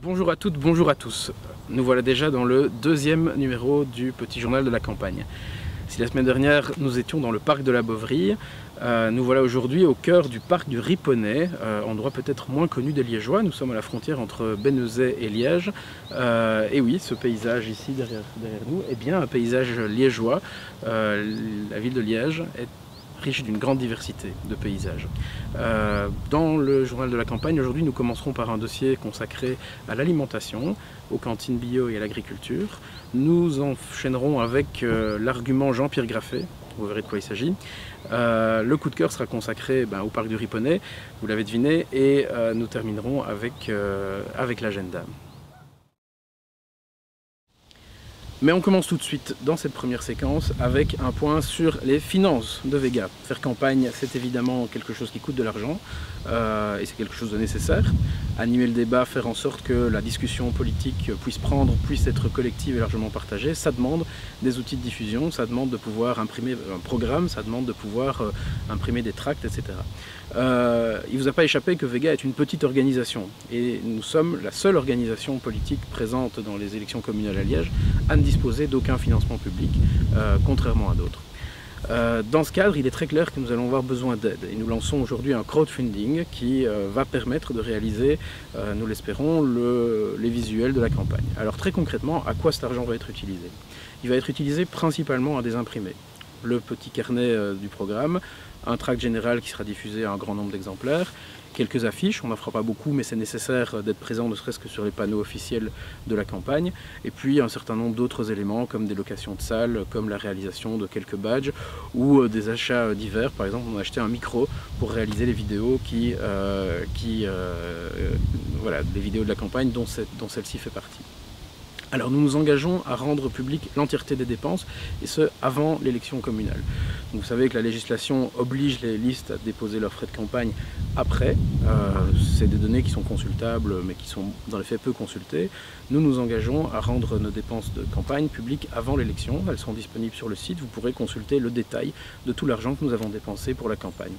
Bonjour à toutes, bonjour à tous. Nous voilà déjà dans le deuxième numéro du Petit Journal de la Campagne. Si la semaine dernière nous étions dans le parc de la Boverie, nous voilà aujourd'hui au cœur du parc du Riponnet, endroit peut-être moins connu des Liégeois. Nous sommes à la frontière entre Bénezet et Liège. Et oui, ce paysage ici derrière nous est bien un paysage liégeois. La ville de Liège est riche d'une grande diversité de paysages. Dans le journal de la campagne, aujourd'hui nous commencerons par un dossier consacré à l'alimentation, aux cantines bio et à l'agriculture. Nous enchaînerons avec l'argument Jean-Pierre Graffet, vous verrez de quoi il s'agit. Le coup de cœur sera consacré au parc du Riponnet, vous l'avez deviné, et nous terminerons avec l'agenda. Mais on commence tout de suite dans cette première séquence avec un point sur les finances de Vega. Faire campagne, c'est évidemment quelque chose qui coûte de l'argent et c'est quelque chose de nécessaire. Animer le débat, faire en sorte que la discussion politique puisse être collective et largement partagée, ça demande des outils de diffusion, ça demande de pouvoir imprimer un programme, ça demande de pouvoir imprimer des tracts, etc. Il ne vous a pas échappé que Vega est une petite organisation et nous sommes la seule organisation politique présente dans les élections communales à Liège à ne disposer d'aucun financement public, contrairement à d'autres. Dans ce cadre, il est très clair que nous allons avoir besoin d'aide et nous lançons aujourd'hui un crowdfunding qui va permettre de réaliser, nous l'espérons, les visuels de la campagne. Alors très concrètement, à quoi cet argent va être utilisé? Il va être utilisé principalement à des imprimés. Le petit carnet du programme, un tract général qui sera diffusé à un grand nombre d'exemplaires, quelques affiches, on n'en fera pas beaucoup mais c'est nécessaire d'être présent ne serait-ce que sur les panneaux officiels de la campagne, et puis un certain nombre d'autres éléments comme des locations de salles, comme la réalisation de quelques badges ou des achats divers. Par exemple, on a acheté un micro pour réaliser les vidéos les vidéos de la campagne dont celle-ci fait partie. Alors nous nous engageons à rendre publique l'entièreté des dépenses, et ce, avant l'élection communale. Donc, vous savez que la législation oblige les listes à déposer leurs frais de campagne après. C'est des données qui sont consultables, mais qui sont dans les faits peu consultées. Nous nous engageons à rendre nos dépenses de campagne publiques avant l'élection. Elles sont disponibles sur le site, vous pourrez consulter le détail de tout l'argent que nous avons dépensé pour la campagne.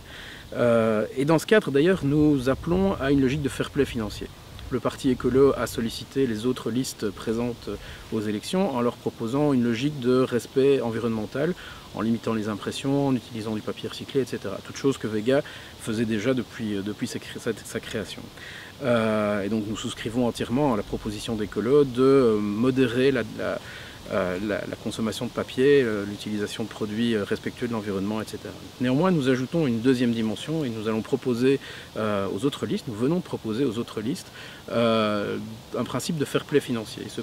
Et dans ce cadre, d'ailleurs, nous appelons à une logique de fair play financier. Le parti écolo a sollicité les autres listes présentes aux élections en leur proposant une logique de respect environnemental, en limitant les impressions, en utilisant du papier recyclé, etc. Toute chose que Vega faisait déjà depuis sa création. Et donc nous souscrivons entièrement à la proposition d'écolo de modérer la consommation de papier, l'utilisation de produits respectueux de l'environnement, etc. Néanmoins, nous ajoutons une deuxième dimension et nous allons proposer aux autres listes, nous venons de proposer aux autres listes un principe de fair play financier. Ce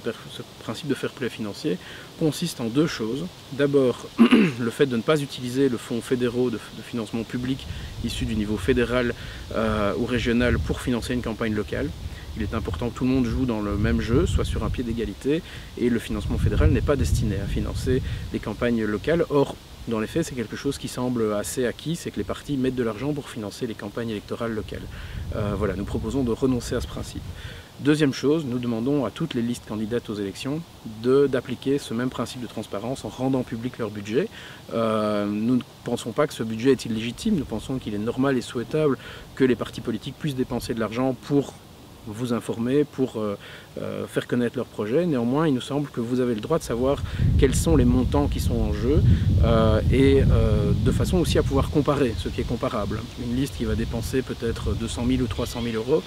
principe de fair play financier consiste en deux choses. D'abord, le fait de ne pas utiliser le fonds fédéraux de financement public issu du niveau fédéral ou régional pour financer une campagne locale. Il est important que tout le monde joue dans le même jeu, soit sur un pied d'égalité, et le financement fédéral n'est pas destiné à financer les campagnes locales. Or, dans les faits, c'est quelque chose qui semble assez acquis, c'est que les partis mettent de l'argent pour financer les campagnes électorales locales. Voilà, nous proposons de renoncer à ce principe. Deuxième chose, nous demandons à toutes les listes candidates aux élections d'appliquer ce même principe de transparence en rendant public leur budget. Nous ne pensons pas que ce budget est illégitime, nous pensons qu'il est normal et souhaitable que les partis politiques puissent dépenser de l'argent pour vous informer, pour faire connaître leurs projets. Néanmoins, il nous semble que vous avez le droit de savoir quels sont les montants qui sont en jeu et de façon aussi à pouvoir comparer ce qui est comparable. Une liste qui va dépenser peut-être 200 000 ou 300 000 euros,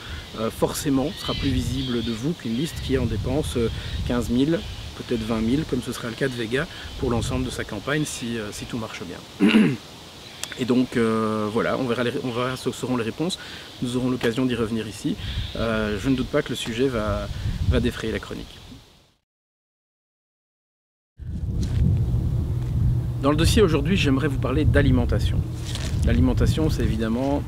forcément sera plus visible de vous qu'une liste qui en dépense 15 000, peut-être 20 000, comme ce sera le cas de Vega pour l'ensemble de sa campagne si tout marche bien. Et donc voilà, on verra ce que seront les réponses. Nous aurons l'occasion d'y revenir ici. Je ne doute pas que le sujet va défrayer la chronique. Dans le dossier aujourd'hui, j'aimerais vous parler d'alimentation. L'alimentation, c'est évidemment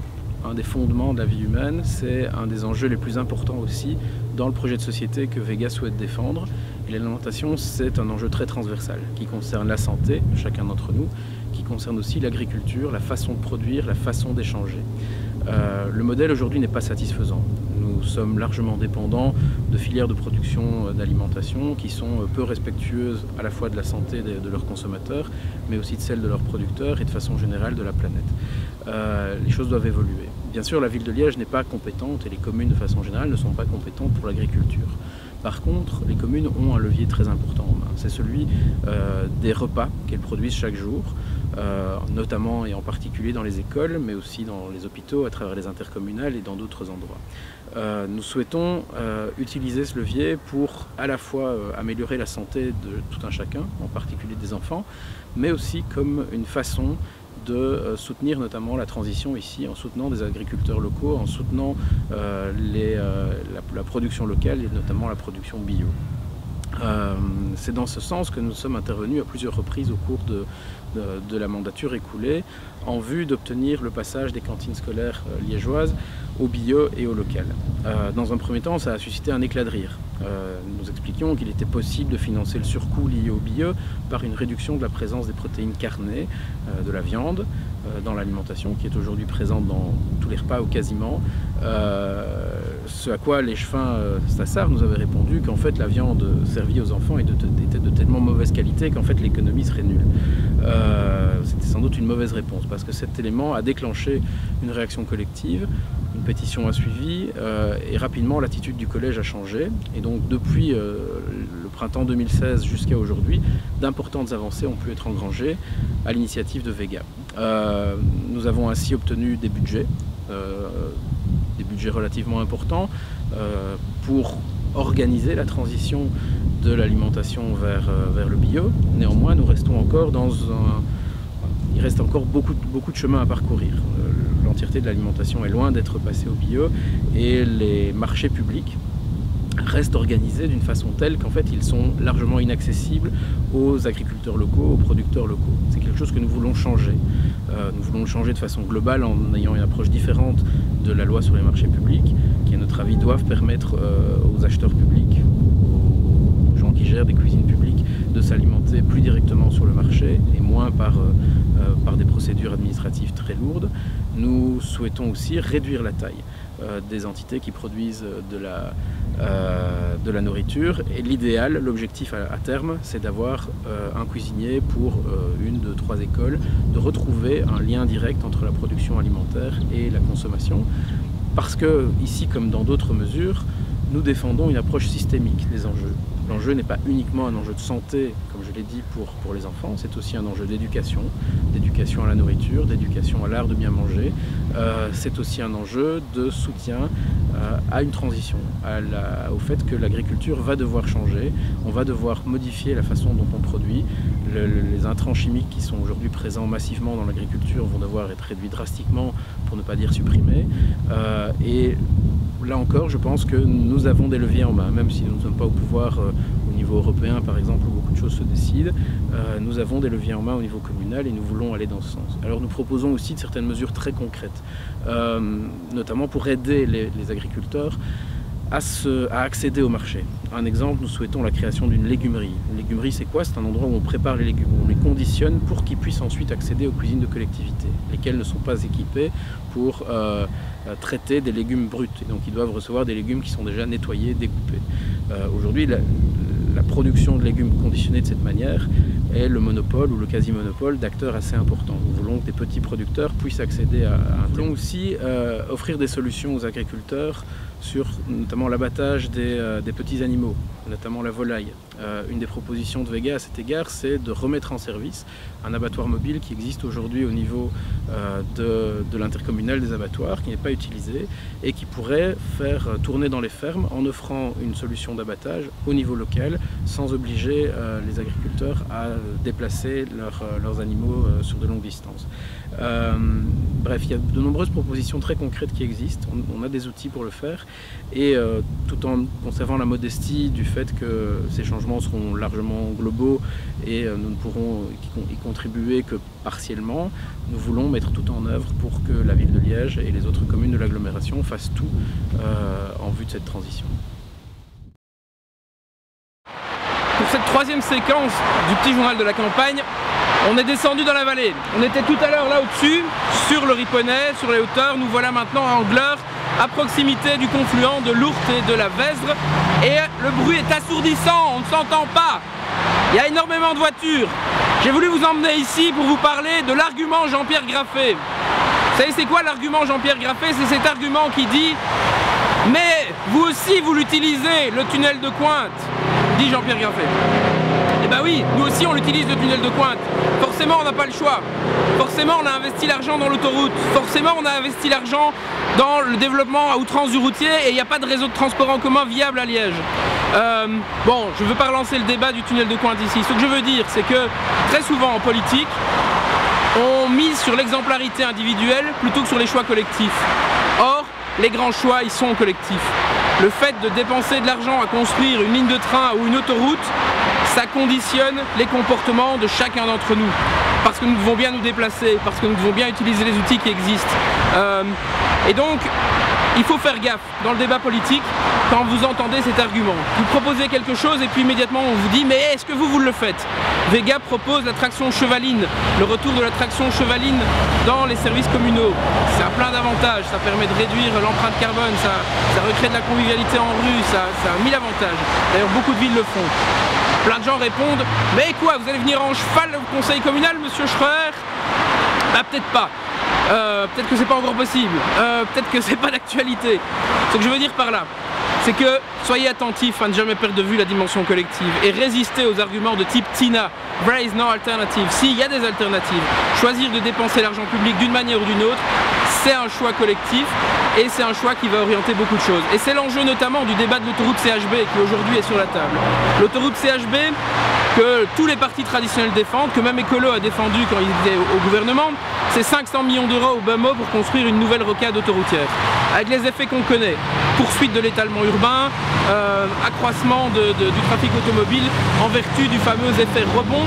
un des fondements de la vie humaine, c'est un des enjeux les plus importants aussi dans le projet de société que Vega souhaite défendre. Et l'alimentation, c'est un enjeu très transversal qui concerne la santé de chacun d'entre nous, qui concerne aussi l'agriculture, la façon de produire, la façon d'échanger. Le modèle aujourd'hui n'est pas satisfaisant. Nous sommes largement dépendants de filières de production d'alimentation qui sont peu respectueuses à la fois de la santé de leurs consommateurs, mais aussi de celle de leurs producteurs et de façon générale de la planète. Les choses doivent évoluer. Bien sûr, la ville de Liège n'est pas compétente et les communes de façon générale ne sont pas compétentes pour l'agriculture. Par contre, les communes ont un levier très important en main. C'est celui des repas qu'elles produisent chaque jour, notamment et en particulier dans les écoles, mais aussi dans les hôpitaux, à travers les intercommunales et dans d'autres endroits. Nous souhaitons utiliser ce levier pour à la fois améliorer la santé de tout un chacun, en particulier des enfants, mais aussi comme une façon de soutenir notamment la transition ici, en soutenant des agriculteurs locaux, en soutenant la production locale et notamment la production bio. C'est dans ce sens que nous sommes intervenus à plusieurs reprises au cours de la mandature écoulée en vue d'obtenir le passage des cantines scolaires liégeoises au bio et au local. Dans un premier temps, ça a suscité un éclat de rire. Nous expliquions qu'il était possible de financer le surcoût lié au bio par une réduction de la présence des protéines carnées, de la viande, dans l'alimentation, qui est aujourd'hui présente dans tous les repas ou quasiment. Ce à quoi l'échevin Stassard nous avait répondu qu'en fait la viande servie aux enfants était de tellement mauvaise qualité qu'en fait l'économie serait nulle. C'était sans doute une mauvaise réponse parce que cet élément a déclenché une réaction collective, une pétition a suivi et rapidement l'attitude du collège a changé. Et donc depuis le printemps 2016 jusqu'à aujourd'hui, d'importantes avancées ont pu être engrangées à l'initiative de Vega. Nous avons ainsi obtenu des budgets relativement importants pour organiser la transition de l'alimentation vers le bio. Néanmoins, nous restons encore il reste encore beaucoup de chemin à parcourir. L'entièreté de l'alimentation est loin d'être passée au bio et les marchés publics restent organisés d'une façon telle qu'en fait ils sont largement inaccessibles aux agriculteurs locaux, aux producteurs locaux. C'est quelque chose que nous voulons changer. Nous voulons le changer de façon globale en ayant une approche différente de la loi sur les marchés publics, qui à notre avis doivent permettre aux acheteurs publics, aux gens qui gèrent des cuisines publiques, de s'alimenter plus directement sur le marché et moins par des procédures administratives très lourdes. Nous souhaitons aussi réduire la taille des entités qui produisent de la nourriture et l'idéal, l'objectif à terme, c'est d'avoir un cuisinier pour 1, 2, 3 écoles, de retrouver un lien direct entre la production alimentaire et la consommation parce que ici comme dans d'autres mesures, nous défendons une approche systémique des enjeux. L'enjeu n'est pas uniquement un enjeu de santé, comme je l'ai dit, pour les enfants, c'est aussi un enjeu d'éducation à la nourriture, d'éducation à l'art de bien manger. C'est aussi un enjeu de soutien à une transition, au fait que l'agriculture va devoir changer, on va devoir modifier la façon dont on produit. Les intrants chimiques qui sont aujourd'hui présents massivement dans l'agriculture vont devoir être réduits drastiquement, pour ne pas dire supprimés. Et là encore, je pense que nous avons des leviers en main, même si nous ne sommes pas au pouvoir au niveau européen, par exemple, où beaucoup de choses se décident. Nous avons des leviers en main au niveau communal et nous voulons aller dans ce sens. Alors nous proposons aussi de certaines mesures très concrètes, notamment pour aider les agriculteurs à accéder au marché. Un exemple, nous souhaitons la création d'une légumerie. Une légumerie, c'est quoi? C'est un endroit où on prépare les légumes, où on les conditionne pour qu'ils puissent ensuite accéder aux cuisines de collectivités, lesquelles ne sont pas équipées pour traiter des légumes bruts. Et donc ils doivent recevoir des légumes qui sont déjà nettoyés, découpés. Aujourd'hui, la production de légumes conditionnés de cette manière est le monopole ou le quasi-monopole d'acteurs assez importants. Nous voulons que des petits producteurs puissent accéder à un. Nous voulons aussi offrir des solutions aux agriculteurs sur notamment l'abattage des petits animaux, notamment la volaille. Une des propositions de Vega à cet égard, c'est de remettre en service un abattoir mobile qui existe aujourd'hui au niveau de l'intercommunal des abattoirs, qui n'est pas utilisé et qui pourrait faire tourner dans les fermes en offrant une solution d'abattage au niveau local sans obliger les agriculteurs à déplacer leurs animaux sur de longues distances. Bref, il y a de nombreuses propositions très concrètes qui existent, on a des outils pour le faire et tout en conservant la modestie du fait que ces changements seront largement globaux et nous ne pourrons y contribuer que partiellement, nous voulons mettre tout en œuvre pour que la ville de Liège et les autres communes de l'agglomération fassent tout en vue de cette transition. Pour cette troisième séquence du petit journal de la campagne, on est descendu dans la vallée. On était tout à l'heure là au-dessus, sur le Riponnet, sur les hauteurs. Nous voilà maintenant à Angleur, à proximité du confluent de l'Ourthe et de la Vesdre. Et le bruit est assourdissant, on ne s'entend pas. Il y a énormément de voitures. J'ai voulu vous emmener ici pour vous parler de l'argument Jean-Pierre Graffé. savez c'est quoi l'argument Jean-Pierre Graffet? C'est cet argument qui dit « Mais vous aussi vous l'utilisez, le tunnel de Cointe », dit Jean-Pierre Graffet. Eh ben oui, nous aussi on utilise le tunnel de Cointe. Forcément on n'a pas le choix. Forcément on a investi l'argent dans l'autoroute. Forcément on a investi l'argent dans le développement à outrance du routier et il n'y a pas de réseau de transport en commun viable à Liège. Bon, je ne veux pas relancer le débat du tunnel de Cointe ici. Ce que je veux dire, c'est que très souvent en politique, on mise sur l'exemplarité individuelle plutôt que sur les choix collectifs. Or, les grands choix, ils sont collectifs. Le fait de dépenser de l'argent à construire une ligne de train ou une autoroute, ça conditionne les comportements de chacun d'entre nous. Parce que nous devons bien nous déplacer, parce que nous devons bien utiliser les outils qui existent. Et donc, il faut faire gaffe dans le débat politique quand vous entendez cet argument. Vous proposez quelque chose et puis immédiatement on vous dit « Mais est-ce que vous le faites ?» Vega propose la traction chevaline, le retour de la traction chevaline dans les services communaux. Ça a plein d'avantages, ça permet de réduire l'empreinte carbone, ça recrée de la convivialité en rue, ça a 1000 avantages. D'ailleurs beaucoup de villes le font. Plein de gens répondent « Mais quoi, vous allez venir en cheval au conseil communal, monsieur Schreur ?» Bah peut-être pas. Peut-être que c'est pas encore possible, peut-être que c'est pas d'actualité. Ce que je veux dire par là, c'est que soyez attentifs à ne jamais perdre de vue la dimension collective et résistez aux arguments de type Tina, there is no alternative. S'il y a des alternatives, choisir de dépenser l'argent public d'une manière ou d'une autre, c'est un choix collectif et c'est un choix qui va orienter beaucoup de choses. Et c'est l'enjeu notamment du débat de l'autoroute CHB qui aujourd'hui est sur la table. L'autoroute CHB que tous les partis traditionnels défendent, que même Écolo a défendu quand il était au gouvernement, c'est 500 millions d'euros au bas mot pour construire une nouvelle rocade autoroutière. Avec les effets qu'on connaît, poursuite de l'étalement urbain, accroissement du trafic automobile en vertu du fameux effet rebond.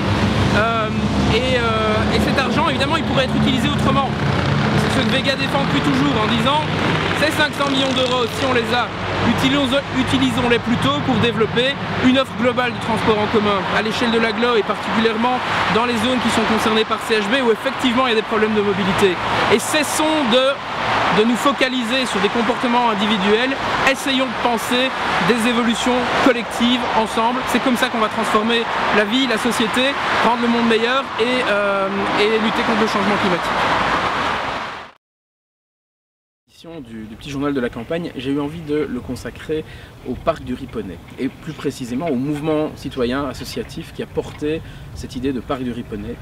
Et cet argent, évidemment, il pourrait être utilisé autrement. C'est ce que Vega défend depuis toujours en disant ces 500 millions d'euros, si on les a, utilisons-les plutôt pour développer une offre globale de transport en commun à l'échelle de l'agglo et particulièrement dans les zones qui sont concernées par CHB où effectivement il y a des problèmes de mobilité. Et cessons de nous focaliser sur des comportements individuels, essayons de penser des évolutions collectives ensemble. C'est comme ça qu'on va transformer la vie, la société, rendre le monde meilleur et lutter contre le changement climatique. Du petit journal de la campagne, j'ai eu envie de le consacrer au parc du Riponnet et plus précisément au mouvement citoyen associatif qui a porté cette idée de parc du Riponnet.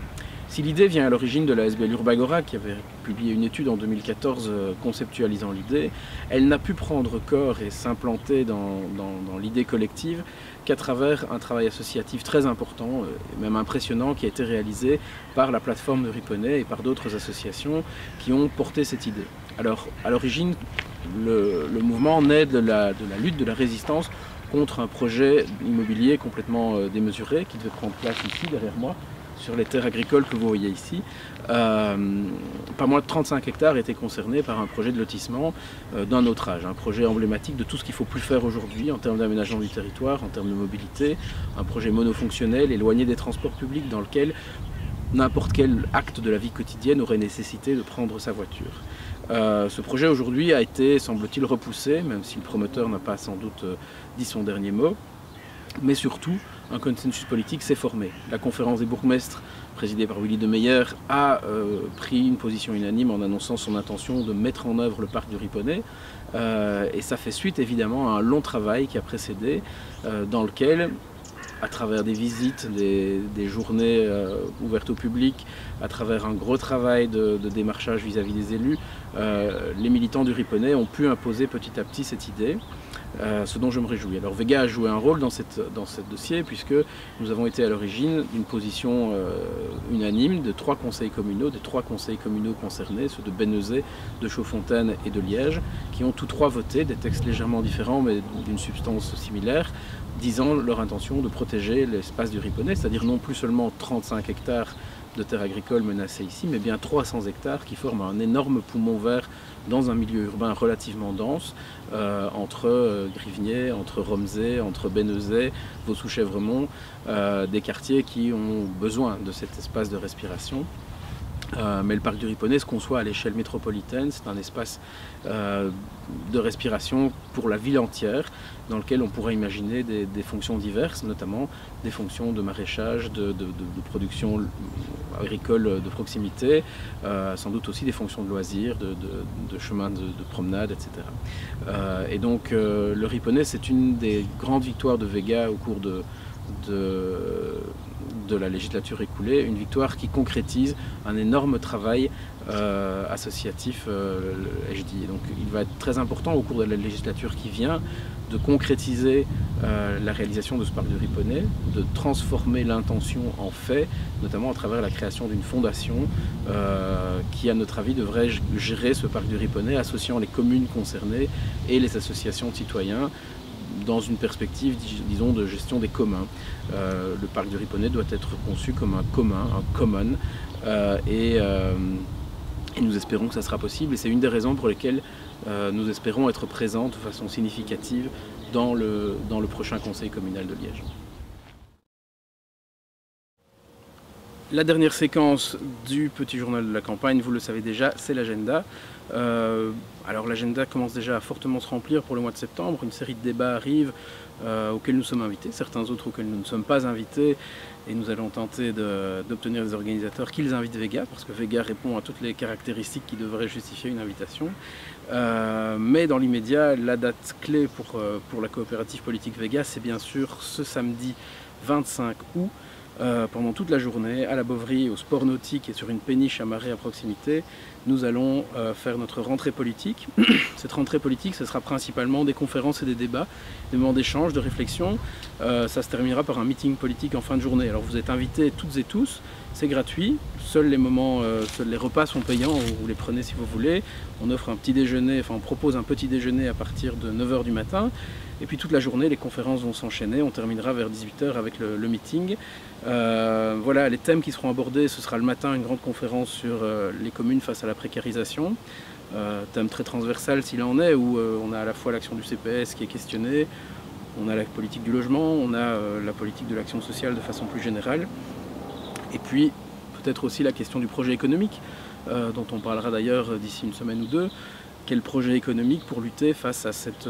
Si l'idée vient à l'origine de la SBL Urbagora qui avait publié une étude en 2014 conceptualisant l'idée, elle n'a pu prendre corps et s'implanter dans l'idée collective qu'à travers un travail associatif très important et même impressionnant qui a été réalisé par la plateforme de Riponnet et par d'autres associations qui ont porté cette idée. Alors, à l'origine, le mouvement naît de la lutte, de la résistance contre un projet immobilier complètement démesuré qui devait prendre place ici, derrière moi, sur les terres agricoles que vous voyez ici. Pas moins de 35 hectares étaient concernés par un projet de lotissement d'un autre âge, un projet emblématique de tout ce qu'il ne faut plus faire aujourd'hui en termes d'aménagement du territoire, en termes de mobilité, un projet monofonctionnel, éloigné des transports publics dans lequel n'importe quel acte de la vie quotidienne aurait nécessité de prendre sa voiture. Ce projet aujourd'hui a été, semble-t-il, repoussé, même si le promoteur n'a pas sans doute dit son dernier mot. Mais surtout, un consensus politique s'est formé. La conférence des bourgmestres, présidée par Willy de Meyer, a pris une position unanime en annonçant son intention de mettre en œuvre le parc du Riponnet. Et ça fait suite évidemment à un long travail qui a précédé, dans lequel, à travers des visites, des journées ouvertes au public, à travers un gros travail de démarchage vis-à-vis des élus, les militants du Riponnet ont pu imposer petit à petit cette idée, ce dont je me réjouis. Alors Vega a joué un rôle dans ce dossier puisque nous avons été à l'origine d'une position unanime de 3 conseils communaux, des 3 conseils communaux concernés, ceux de Bénezet, de Chaudfontaine et de Liège, qui ont tous 3 voté des textes légèrement différents mais d'une substance similaire, disant leur intention de protéger l'espace du Riponnet, c'est-à-dire non plus seulement 35 hectares de terres agricoles menacées ici, mais bien 300 hectares qui forment un énorme poumon vert dans un milieu urbain relativement dense, entre Grivnier, entre Romsey, entre Bénezet, Vaux-sous-Chèvremont, des quartiers qui ont besoin de cet espace de respiration. Mais le parc du Riponnet se conçoit à l'échelle métropolitaine. C'est un espace de respiration pour la ville entière, dans lequel on pourrait imaginer des fonctions diverses, notamment des fonctions de maraîchage, de production agricole de proximité, sans doute aussi des fonctions de loisirs, de chemins de promenade, etc. Et donc le Riponnet, c'est une des grandes victoires de Vega au cours de la législature écoulée, une victoire qui concrétise un énorme travail associatif, ai-je dit. Donc il va être très important au cours de la législature qui vient de concrétiser la réalisation de ce parc du Riponnet, de transformer l'intention en fait, notamment à travers la création d'une fondation qui, à notre avis, devrait gérer ce parc du Riponnet, associant les communes concernées et les associations de citoyens, dans une perspective, disons, de gestion des communs. Le parc du Riponnet doit être conçu comme un commun, un common, et nous espérons que ça sera possible, et c'est une des raisons pour lesquelles nous espérons être présents de façon significative dans le prochain conseil communal de Liège. La dernière séquence du petit journal de la campagne, vous le savez déjà, c'est l'agenda. Alors l'agenda commence déjà à fortement se remplir pour le mois de septembre. Une série de débats arrivent auxquels nous sommes invités, certains autres auxquels nous ne sommes pas invités. Et nous allons tenter d'obtenir des organisateurs qu'ils invitent Vega, parce que Vega répond à toutes les caractéristiques qui devraient justifier une invitation. Mais dans l'immédiat, la date clé pour la coopérative politique Vega, c'est bien sûr ce samedi 25 août. Pendant toute la journée, à la Bovry, au sport nautique et sur une péniche à marée à proximité, nous allons faire notre rentrée politique. Cette rentrée politique, ce sera principalement des conférences et des débats, des moments d'échange, de réflexion. Ça se terminera par un meeting politique en fin de journée. Alors vous êtes invités toutes et tous, c'est gratuit. Seuls les repas sont payants, vous les prenez si vous voulez. On offre un petit déjeuner, enfin on propose un petit déjeuner à partir de 9 h du matin. Et puis toute la journée, les conférences vont s'enchaîner. On terminera vers 18 h avec le meeting. Voilà, les thèmes qui seront abordés, ce sera le matin une grande conférence sur les communes face à la précarisation. Thème très transversal s'il en est, où on a à la fois l'action du CPS qui est questionnée, on a la politique du logement, on a la politique de l'action sociale de façon plus générale. Et puis peut-être aussi la question du projet économique, dont on parlera d'ailleurs d'ici une semaine ou deux. Quel projet économique pour lutter face à cette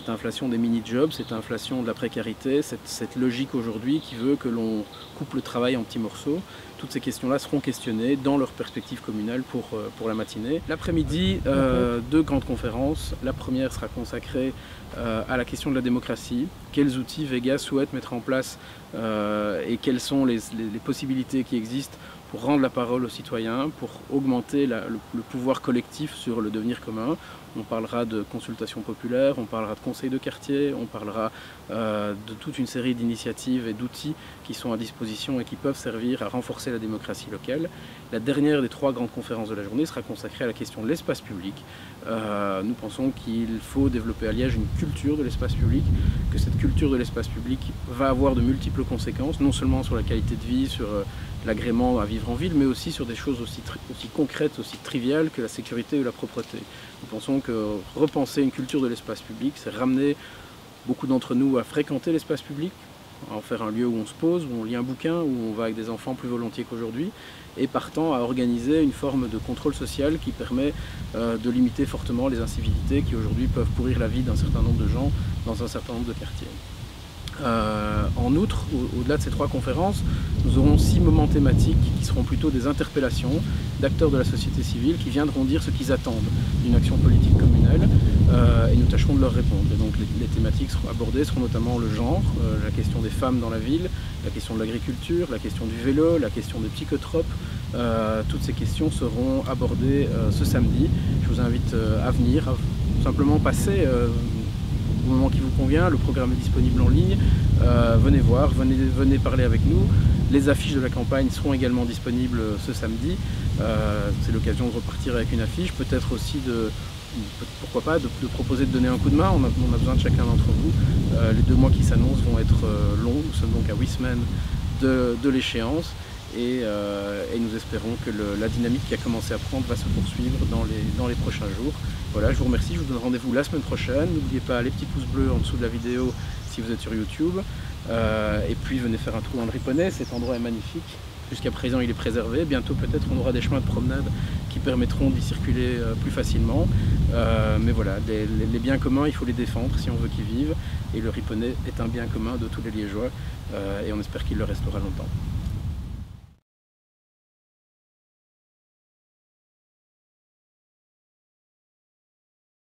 inflation des mini-jobs, cette inflation de la précarité, cette logique aujourd'hui qui veut que l'on coupe le travail en petits morceaux. Toutes ces questions-là seront questionnées dans leur perspective communale pour la matinée. L'après-midi, deux grandes conférences. La première sera consacrée à la question de la démocratie. Quels outils Vega souhaite mettre en place et quelles sont les possibilités qui existent pour rendre la parole aux citoyens, pour augmenter le pouvoir collectif sur le devenir commun. On parlera de consultations populaires, on parlera de conseils de quartier, on parlera de toute une série d'initiatives et d'outils qui sont à disposition et qui peuvent servir à renforcer la démocratie locale. La dernière des trois grandes conférences de la journée sera consacrée à la question de l'espace public. Nous pensons qu'il faut développer à Liège une culture de l'espace public, que cette culture de l'espace public va avoir de multiples conséquences, non seulement sur la qualité de vie, sur l'agrément à vivre en ville, mais aussi sur des choses aussi concrètes, aussi triviales que la sécurité ou la propreté. Nous pensons que repenser une culture de l'espace public, c'est ramener beaucoup d'entre nous à fréquenter l'espace public, à en faire un lieu où on se pose, où on lit un bouquin, où on va avec des enfants plus volontiers qu'aujourd'hui, et partant à organiser une forme de contrôle social qui permet de limiter fortement les incivilités qui aujourd'hui peuvent pourrir la vie d'un certain nombre de gens dans un certain nombre de quartiers. En outre, au-delà de ces trois conférences, nous aurons 6 moments thématiques qui seront plutôt des interpellations d'acteurs de la société civile qui viendront dire ce qu'ils attendent d'une action politique communale et nous tâcherons de leur répondre. Et donc les thématiques seront abordées seront notamment le genre, la question des femmes dans la ville, la question de l'agriculture, la question du vélo, la question des psychotropes. Toutes ces questions seront abordées ce samedi. Je vous invite à venir, à simplement passer au moment qui vous convient. Le programme est disponible en ligne. Venez voir, venez parler avec nous. Les affiches de la campagne seront également disponibles ce samedi. C'est l'occasion de repartir avec une affiche, peut-être aussi pourquoi pas, de proposer de donner un coup de main. On a besoin de chacun d'entre vous. Les 2 mois qui s'annoncent vont être longs. Nous sommes donc à 8 semaines de l'échéance. Et nous espérons que la dynamique qui a commencé à prendre va se poursuivre dans les prochains jours. Voilà, je vous remercie, je vous donne rendez-vous la semaine prochaine. N'oubliez pas les petits pouces bleus en dessous de la vidéo si vous êtes sur YouTube. Et puis venez faire un tour dans le Riponnet, cet endroit est magnifique. Jusqu'à présent, il est préservé. Bientôt, peut-être, on aura des chemins de promenade qui permettront d'y circuler plus facilement. Mais voilà, les biens communs, il faut les défendre si on veut qu'ils vivent. Et le Riponnet est un bien commun de tous les Liégeois et on espère qu'il le restera longtemps.